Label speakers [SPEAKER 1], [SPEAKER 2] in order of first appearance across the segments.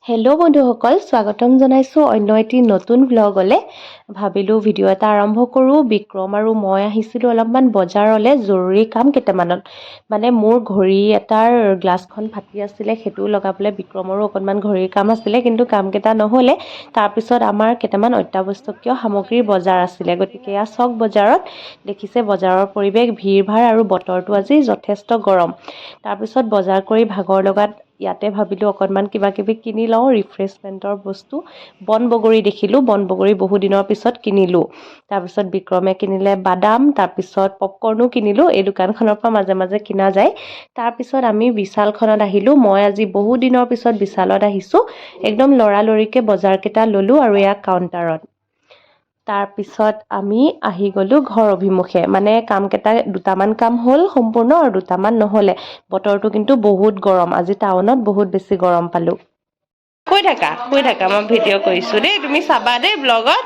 [SPEAKER 1] Hello' বন্ধুসকল, স্বাগতম জনাইছোঁ অন্য এটি নতুন ব্লগলৈ। ভাবিলোঁ ভিডিঅ' এটা আৰম্ভ কৰোঁ। বিক্ৰম আৰু মই আহিছিলোঁ অলপমান বজাৰলৈ জৰুৰী কাম কেইটামানত। মানে মোৰ ঘড়ী এটাৰ গ্লাছখন ফাটি আছিলে, সেইটো লগাবলৈ বিক্ৰমৰো অকণমান ঘড়ীৰ কাম আছিলে, কিন্তু কামকেইটা নহ'লে। তাৰপিছত আমাৰ কেইটামান অত্যাৱশ্যকীয় সামগ্ৰীৰ বজাৰ আছিলে, গতিকে এয়া চক বজাৰত দেখিছে বজাৰৰ পৰিৱেশ ভিৰ ভাৰ আৰু বতৰটো আজি যথেষ্ট গৰম। তাৰপিছত বজাৰ কৰি ভাগৰ লগাত ইয়াতে ভাবিলোঁ অকণমান কিবা কিবি কিনি লওঁ, ৰিফ্ৰেছমেণ্টৰ বস্তু। বন বগৰী দেখিলোঁ, বন বগৰী বহু দিনৰ পিছত কিনিলোঁ। তাৰপিছত বিক্ৰমে কিনিলে বাদাম, তাৰপিছত পপকৰ্ণো কিনিলোঁ। এই দোকানখনৰ পৰা মাজে মাজে কিনা যায়। তাৰপিছত আমি বিশালখনত আহিলোঁ। মই আজি বহু দিনৰ পিছত বিশালত আহিছোঁ। একদম লৰালৰিকৈ বজাৰকেইটা ল'লোঁ আৰু এয়া কাউণ্টাৰত। তাৰপিছত আমি আহি গ'লোঁ ঘৰ অভিমুখে। মানে কামকেইটা দুটামান কাম হ'ল সম্পূৰ্ণ আৰু দুটামান নহ'লে। বতৰটো কিন্তু বহুত গৰম, আজি টাউনত বহুত বেছি গৰম পালোঁ। শুই থাকা মই ভিডিঅ' কৰিছোঁ দেই, তুমি চাবা দেই ব্লগত।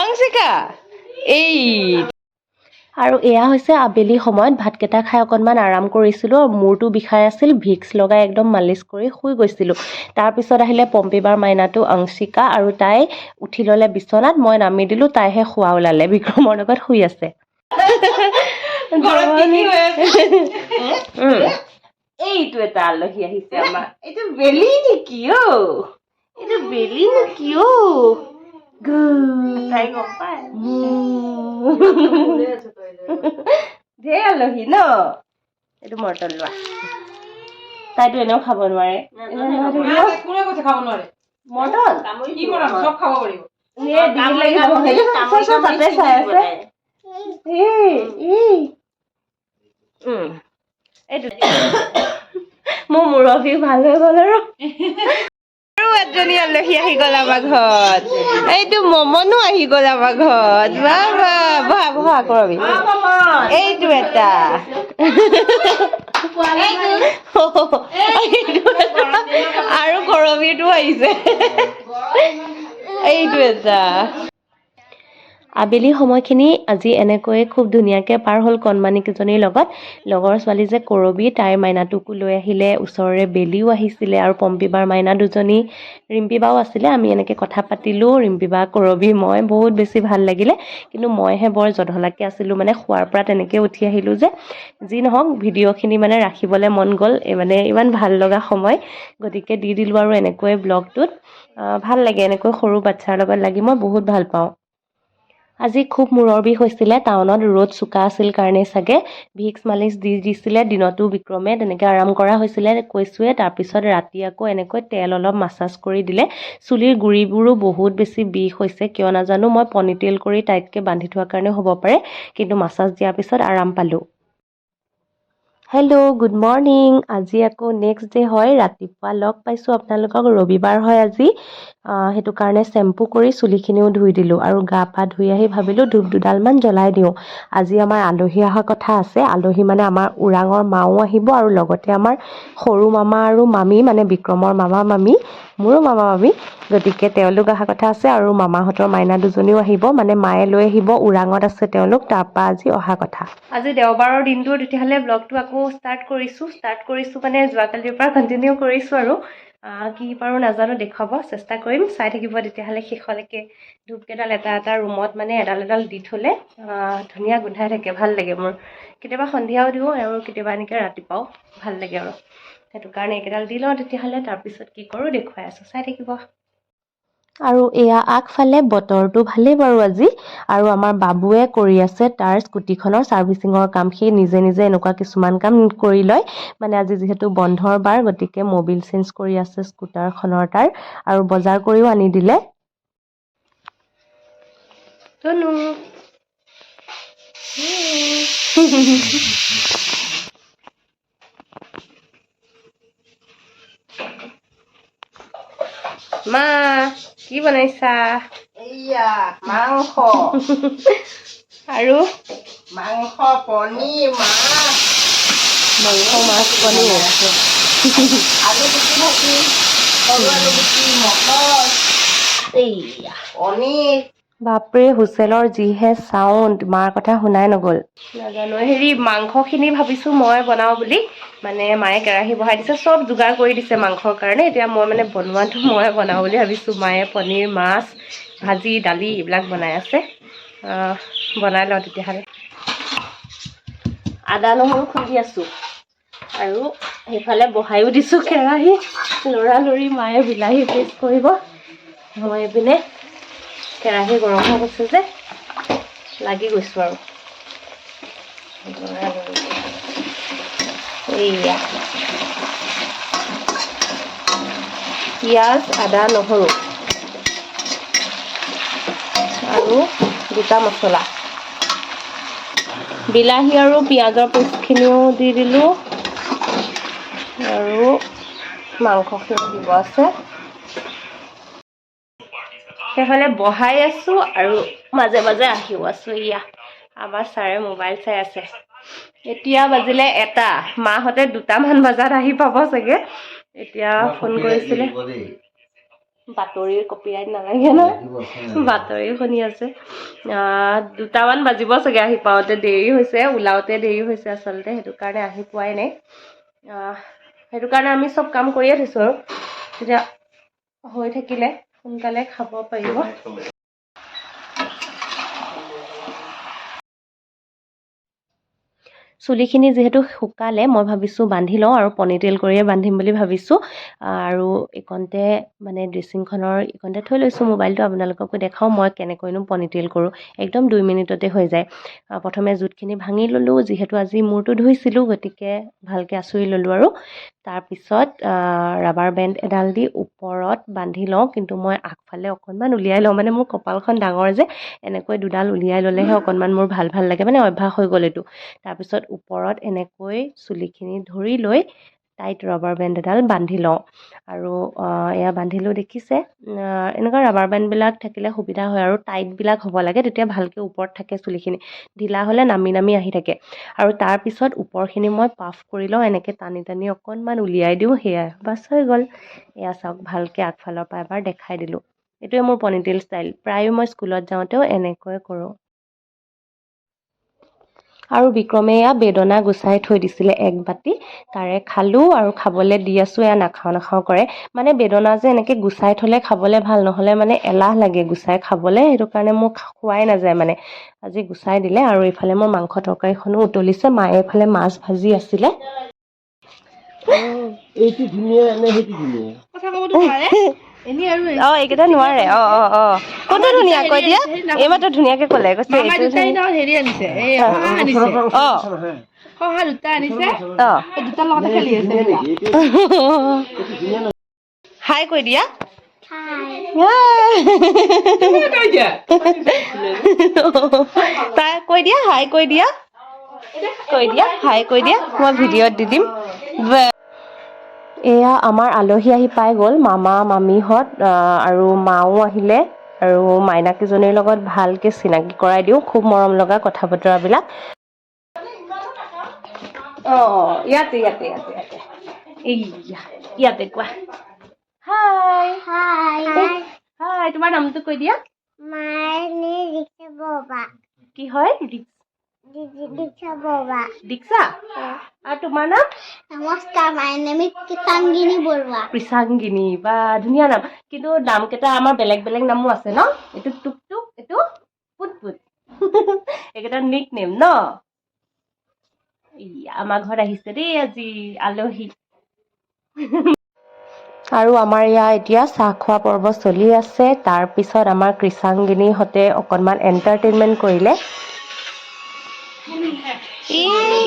[SPEAKER 1] অংশিকা এই আৰু এয়া হৈছে আবেলি সময়ত ভাতকেইটা খাই অকণমান আৰাম কৰিছিলোঁ আৰু মূৰটো বিষাই আছিল। ভিক্স লগাই একদম মালিচ কৰি শুই গৈছিলোঁ। তাৰপিছত আহিলে পম্পীবাৰ মাইনাটো অংশিকা, আৰু তাই উঠি ল'লে বিচনাত। মই নামি দিলোঁ, তাইহে শুৱা ওলালে, বিক্ৰমৰ লগত শুই আছে। এইটো এটা আলহী আহিছে আমাৰ। এইটো বেলি নেকি এইটো বেলি নেকি তাই গম পায়। ঢেৰ আলহী ন। এইটো মৰ্টন লোৱা, তাইতো এনেও খাব নোৱাৰে। মৰ্টন মোৰ মুৰব্বী ভাল হৈ গ'ল আৰু এজনী আলহী আহি গ'ল আমাৰ ঘৰত। এইটো মমনো আহি গ'ল আমাৰ ঘৰত। বহা কৰবি। এইটো এটা আৰু কৰবিটো আহিছে। এইটো এটা। আবেলি সময়খিনি আজি এনেকৈয়ে খুব ধুনীয়াকৈ পাৰ হ'ল কণমানিকেইজনীৰ লগত। লগৰ ছোৱালী যে কৰবী, তাইৰ মাইনাটোকো লৈ আহিলে। ওচৰৰে বেলিও আহিছিলে আৰু পম্পীবাৰ মাইনা দুজনী, ৰিম্পীবাও আছিলে। আমি এনেকৈ কথা পাতিলোঁ, ৰিম্পীবা, কৰবী, মই। বহুত বেছি ভাল লাগিলে। কিন্তু মইহে বৰ জধলাকৈ আছিলোঁ, মানে শোৱাৰ পৰা তেনেকৈ উঠি আহিলোঁ যে। যি নহওক ভিডিঅ'খিনি মানে ৰাখিবলৈ মন গ'ল, মানে ইমান ভাল লগা সময়, গতিকে দি দিলোঁ আৰু এনেকৈ ব্লগটোত। ভাল লাগে এনেকৈ সৰু বাচ্ছাৰ লগত লাগি, মই বহুত ভাল পাওঁ। আজি খুব মূৰৰ বিষ হৈছিলে, টাউনত ৰ'দ চোকা আছিল কাৰণেই চাগে। ভিক্স মালিচ দি দিছিলে দিনতো বিক্ৰমে, তেনেকৈ আৰাম কৰা হৈছিলে কৈছোৱে। তাৰপিছত ৰাতি আকৌ এনেকৈ তেল অলপ মাছাজ কৰি দিলে। চুলিৰ গুৰিবোৰো বহুত বেছি বিষ হৈছে, কিয় নাজানো। মই পনিটেইল কৰি টাইটকৈ বান্ধি থোৱাৰ কাৰণে হ'ব পাৰে, কিন্তু মাছাজ দিয়াৰ পিছত আৰাম পালোঁ। Hello', good morning. আজি আকৌ নেক্সট ডে হয়, ৰাতিপুৱা লগ পাইছোঁ আপোনালোকক। ৰবিবাৰ হয় আজি, সেইটো কাৰণে চেম্পু কৰি চুলিখিনিও ধুই দিলোঁ আৰু গা পা ধুই আহি ভাবিলোঁ ধূপ দুডালমান জ্বলাই দিওঁ। আজি আমাৰ আলহী অহা কথা আছে। আলহী মানে আমাৰ ওৰাঙৰ মাও আহিব আৰু লগতে আমাৰ সৰু মামা আৰু মামী, মানে বিক্ৰমৰ মামা মামী, মোৰো মামা মামী, গতিকে তেওঁলোক অহা কথা আছে। আৰু মামাহঁতৰ মাইনা দুজনীও আহিব, মানে মায়ে লৈ আহিব। ওৰাঙত আছে তেওঁলোক, তাৰপৰা আজি অহা কথা। আজি দেওবাৰৰ দিনটো তেতিয়াহ'লে ব্লগটো আকৌ ষ্টাৰ্ট কৰিছোঁ মানে যোৱাকালিৰ পৰা কণ্টিনিউ কৰিছোঁ আৰু কি পাৰোঁ নাজানো, দেখুৱাব চেষ্টা কৰিম। চাই থাকিব তেতিয়াহ'লে শেষলৈকে। ধূপকেইডাল এটা এটা ৰুমত মানে এডাল এডাল দি থ'লে ধুনীয়া গোন্ধাই থাকে, ভাল লাগে মোৰ। কেতিয়াবা সন্ধিয়াও দিওঁ আৰু কেতিয়াবা এনেকৈ ৰাতিপুৱাও ভাল লাগে আৰু সেইটো কাৰণে এইকেইডাল দি লওঁ। তেতিয়াহ'লে তাৰপিছত কি কৰোঁ দেখুৱাই আছোঁ, চাই থাকিব। আৰু এয়া আগফালে বতৰটো ভালেই বাৰু আজি। আৰু আমাৰ বাবুৱে কৰি আছে তাৰ স্কুটিখনৰ ছাৰ্ভিচিঙৰ কাম। সি নিজে নিজে এনেকুৱা কিছুমান কাম কৰি লয়, মানে আজি যিহেতু বন্ধৰ বাৰ, গতিকে মবিল চেঞ্জ কৰি আছে স্কুটাৰখনৰ তাৰ, আৰু বজাৰ কৰিও আনি দিলে। মা কি বনাইছা?
[SPEAKER 2] এইয়া মাংস
[SPEAKER 1] আৰু
[SPEAKER 2] মাংস, পনীৰ, মাছ,
[SPEAKER 1] পনীৰ,
[SPEAKER 2] আলু গুটি ভাজি, সৰু আলু গুটি, মটৰ,
[SPEAKER 1] এইয়া
[SPEAKER 2] পনীৰ,
[SPEAKER 1] বাপৰে হুচেলৰ যিহে চাউণ্ড মাৰ কথা শুনাই নগ'ল নাজানো মাংসখিনি ভাবিছোঁ মই বনাওঁ বুলি মানে মায়ে কেৰাহী বহাই দিছে চব যোগাৰ কৰি দিছে মাংসৰ কাৰণে এতিয়া মই মানে বনোৱাটো মই বনাওঁ বুলি ভাবিছোঁ মায়ে পনীৰ মাছ ভাজি দালি এইবিলাক বনাই আছে বনাই লওঁ তেতিয়াহ'লে আদা নহৰু খুন্দি আছোঁ আৰু সেইফালে বহাইও দিছোঁ কেৰাহী লৰালৰি মায়ে বিলাহী পেষ্ট কৰিব মই এইপিনে কেৰাহী গৰম হৈ গৈছে যে লাগি গৈছোঁ আৰু এইয়া পিঁয়াজ আদা নহৰু আৰু গোটা মছলা বিলাহী আৰু পিঁয়াজৰ পেষ্টখিনিও দি দিলোঁ আৰু মাংসখিনি দিব আছে সেইফালে বহাই আছোঁ আৰু মাজে মাজে আহিও আছোঁ এয়া আমাৰ ছাৰে মোবাইল চাই আছে এতিয়া বাজিলে 1টা মাহঁতে 2টামান বজাত আহি পাব চাগে এতিয়া ফোন কৰিছিলে বাতৰিৰ কপিৰাইট নালাগে ন বাতৰি শুনি আছে 2টামান বাজিব চাগে আহি পাওঁতে দেৰি হৈছে ওলাওঁতে দেৰি হৈছে আচলতে সেইটো কাৰণে আহি পোৱাই নাই সেইটো কাৰণে আমি চব কাম কৰিয়ে থৈছোঁ আৰু তেতিয়া হৈ থাকিলে সোনকালে খাব পাৰিব চুলিখিনি যিহেতু শুকালে মই ভাবিছোঁ বান্ধি লওঁ আৰু পনিটেইল কৰিয়ে বান্ধিম বুলি ভাবিছোঁ আৰু এইকণতে মানে ড্ৰেছিংখনৰ এইকণতে থৈ লৈছোঁ মোবাইলটো আপোনালোককো দেখাওঁ মই কেনেকৈনো পনিটেইল কৰোঁ একদম 2 মিনিটতে হৈ যায় প্ৰথমে জুটখিনি ভাঙি ল'লোঁ যিহেতু আজি মূৰটো ধুইছিলোঁ গতিকে ভালকৈ আঁচুৰি ল'লোঁ আৰু তাৰপিছত ৰাবাৰ বেণ্ড এডাল দি ওপৰত বান্ধি লওঁ কিন্তু মই আগফালে অকণমান উলিয়াই লওঁ মানে মোৰ কপালখন ডাঙৰ যে এনেকৈ দুডাল উলিয়াই ল'লেহে অকণমান মোৰ ভাল লাগে মানে অভ্যাস হৈ গ'ল এইটো তাৰপিছত ওপৰত এনেকৈ চুলিখিনি ধৰি লৈ টাইট ৰাবাৰ বেণ্ড এডাল বান্ধি লওঁ আৰু এয়া বান্ধিলোঁ দেখিছে এনেকুৱা ৰাবাৰ বেণ্ডবিলাক থাকিলে সুবিধা হয় আৰু টাইটবিলাক হ'ব লাগে তেতিয়া ভালকৈ ওপৰত থাকে চুলিখিনি ঢিলা হ'লে নামি নামি আহি থাকে আৰু তাৰপিছত ওপৰখিনি মই পাফ কৰি লওঁ এনেকৈ টানি টানি অকণমান উলিয়াই দিওঁ সেয়াই বাছ হৈ গ'ল এয়া চাওক ভালকৈ আগফালৰ পৰা এবাৰ দেখাই দিলোঁ এইটোৱে মোৰ পনিটেইল ষ্টাইল প্ৰায়ে মই স্কুলত যাওঁতেও এনেকৈ কৰোঁ আৰু বিক্ৰমে এয়া বেদনা গুচাই থৈ দিছিলে 1 বাতি তাৰে খালোঁ আৰু খাবলৈ দি আছোঁ এয়া নাখাওঁ কৰে মানে বেদনা যে এনেকৈ গুচাই থ'লে খাবলৈ ভাল নহ'লে মানে এলাহ লাগে গুচাই খাবলৈ সেইটো কাৰণে মোক খোৱাই নাযায় মানে আজি গুচাই দিলে আৰু এইফালে মোৰ মাংস তৰকাৰীখনো উতলিছে মায়ে এইফালে মাছ ভাজি আছিলে
[SPEAKER 2] এইটো ধুনীয়া নে সেইটো ধুনীয়া কথা ক'বতো পাৰে
[SPEAKER 1] এইকেইটা নোৱাৰে কত ধুনীয়া কৈ দিয়া এইমাত্ৰ ধুনীয়াকে ক'লে কৈছে
[SPEAKER 3] হেৰি আনিছে এই শহা আনিছে শহা 2টা আনিছে এই 2টাৰ লগতে খেলি আছে
[SPEAKER 1] হাই কৈ দিয়া তাই কৈ দিয়া হাই কৈ দিয়া হাই কৈ দিয়া মই ভিডিঅ'ত দি দিম এয়া আমাৰ আলহী আহি পাই গ'ল মামা মামীহঁত আৰু মাও আহিলে আৰু মাইনাকেইজনীৰ লগত ভালকৈ চিনাকি কৰাই দিওঁ খুব মৰম লগা কথা বতৰাবিলাক ইয়াতে কোৱা হাই তোমাৰ নামটো কৈ দিয়া কি হয় দীক্ষা আৰু তোমাৰ নাম
[SPEAKER 4] নমস্কাৰ মাই নেম ইজ কৃষাংগিনী বৰুৱা
[SPEAKER 1] কৃষাংগিনী বা ধুনীয়া নাম কিন্তু নামকেইটা আমাৰ বেলেগ বেলেগ নামো আছে ন এইটো টুকটুক এইটো পুটপুট এইকেইটা নিক নেম ন আমাৰ ঘৰত আহিছে দেই আজি আলহী আৰু আমাৰ ইয়াত এতিয়া চাহ খোৱা পৰ্ব চলি আছে তাৰপিছত আমাৰ কৃষাংগিনীহঁতে অকণমান এণ্টাৰটেইনমেণ্ট কৰিলে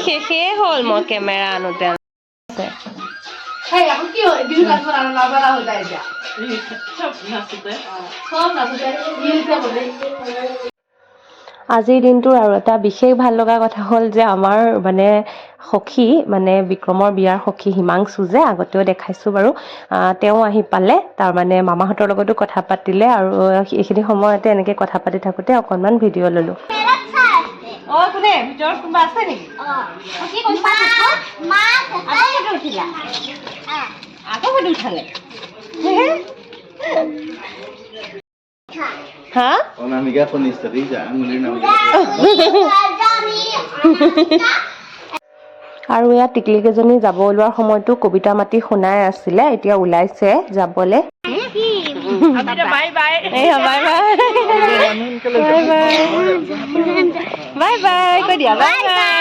[SPEAKER 1] শেষেই হ'ল মই কেমেৰা আনোতে আজিৰ দিনটোৰ আৰু এটা বিশেষ ভাল লগা কথা হ'ল যে আমাৰ মানে সখী মানে বিক্ৰমৰ বিয়াৰ সখী হিমাংশু যে আগতেও দেখাইছোঁ বাৰু তেওঁ আহি পালে তাৰমানে মামাহঁতৰ লগতো কথা পাতিলে আৰু এইখিনি সময়তে এনেকৈ কথা পাতি থাকোঁতে অকণমান ভিডিঅ' ল'লোঁ কোনে ভিতৰত কোনোবা আছে নেকি আকৌ ফটো উঠালে হা
[SPEAKER 2] অনামিকা কনিষ্ঠী যা আঙুলিৰ নাম
[SPEAKER 1] আৰু এয়া টিকলিকেইজনী যাব ওলোৱাৰ সময়তো কবিতা মাতি শুনাই আছিলে এতিয়া ওলাইছে যাবলে
[SPEAKER 3] বাই বাই
[SPEAKER 1] এয়া বাই বাই বাই বাই কৈ দিয়া বাই বাই